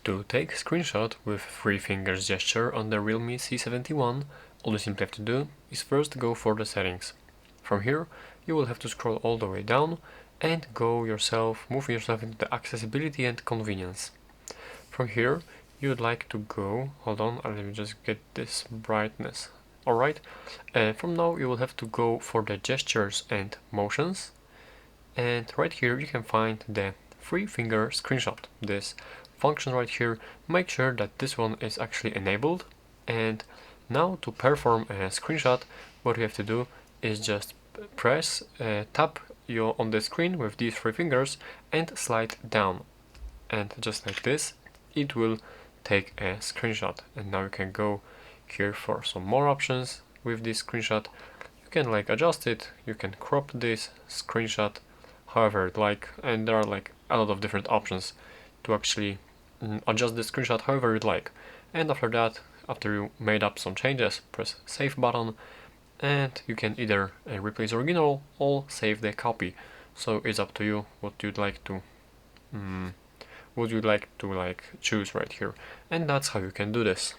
To take screenshot with 3 fingers gesture on the Realme C71, all you simply have to do is first go for the settings. From here, you will have to scroll all the way down and move yourself into the accessibility and convenience. From here, you would like to go, hold on, let me just get this brightness. Alright, from now you will have to go for the gestures and motions, and right here you can find the 3-finger screenshot. This function right here, make sure that this one is actually enabled. And now to perform a screenshot, what you have to do is just tap on the screen with these 3 fingers and slide down, and just like this it will take a screenshot. And now you can go here for some more options with this screenshot. You can adjust it, you can crop this screenshot however you'd like, and there are a lot of different options to actually adjust the screenshot however you'd like. And after that, after you made up some changes, press save button, and you can either replace the original or save the copy. So it's up to you what you'd like to choose right here. And that's how you can do this.